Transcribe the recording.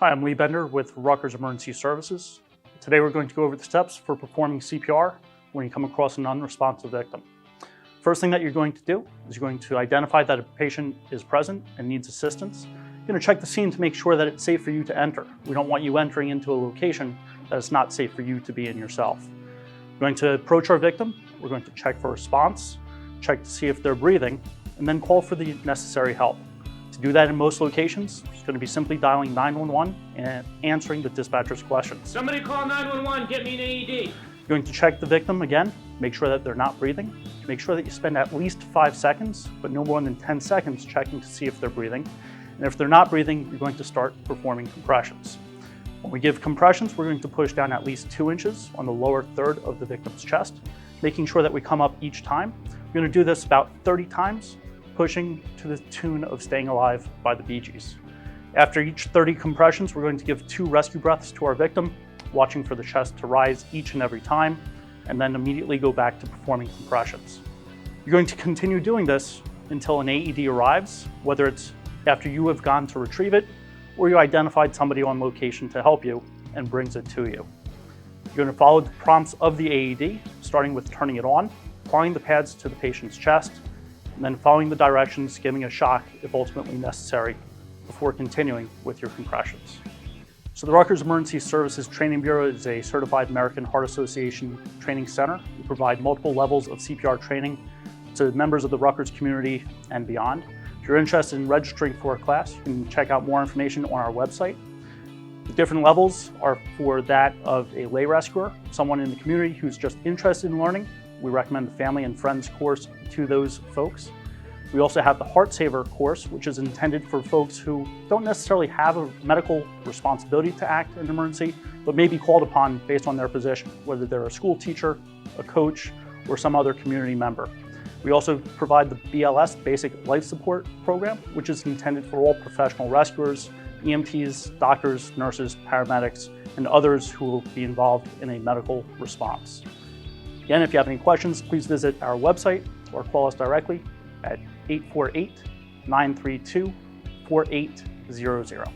Hi, I'm Lee Bender with Rutgers Emergency Services. Today we're going to go over the steps for performing CPR when you come across an unresponsive victim. First thing that you're going to do is you're going to identify that a patient is present and needs assistance. You're going to check the scene to make sure that it's safe for you to enter. We don't want you entering into a location that is not safe for you to be in yourself. We're going to approach our victim. We're going to check for response, check to see if they're breathing, and then call for the necessary help. To do that in most locations, it's going to be simply dialing 911 and answering the dispatcher's questions. Somebody call 911, get me an AED. You're going to check the victim again, make sure that they're not breathing. Make sure that you spend at least 5 seconds, but no more than 10 seconds checking to see if they're breathing. And if they're not breathing, you're going to start performing compressions. When we give compressions, we're going to push down at least 2 inches on the lower third of the victim's chest, making sure that we come up each time. We're going to do this about 30 times, pushing to the tune of Staying Alive by the Bee Gees. After each 30 compressions, we're going to give 2 rescue breaths to our victim, watching for the chest to rise each and every time, and then immediately go back to performing compressions. You're going to continue doing this until an AED arrives, whether it's after you have gone to retrieve it, or you identified somebody on location to help you and brings it to you. You're going to follow the prompts of the AED, starting with turning it on, applying the pads to the patient's chest, and then following the directions, giving a shock if ultimately necessary, before continuing with your compressions. So the Rutgers Emergency Services Training Bureau is a certified American Heart Association training center. We provide multiple levels of CPR training to members of the Rutgers community and beyond. If you're interested in registering for a class, you can check out more information on our website. The different levels are for that of a lay rescuer, someone in the community who's just interested in learning. We recommend the Family and Friends course to those folks. We also have the Heart Saver course, which is intended for folks who don't necessarily have a medical responsibility to act in an emergency, but may be called upon based on their position, whether they're a school teacher, a coach, or some other community member. We also provide the BLS, Basic Life Support Program, which is intended for all professional rescuers, EMTs, doctors, nurses, paramedics, and others who will be involved in a medical response. Again, if you have any questions, please visit our website or call us directly at 848-932-4800.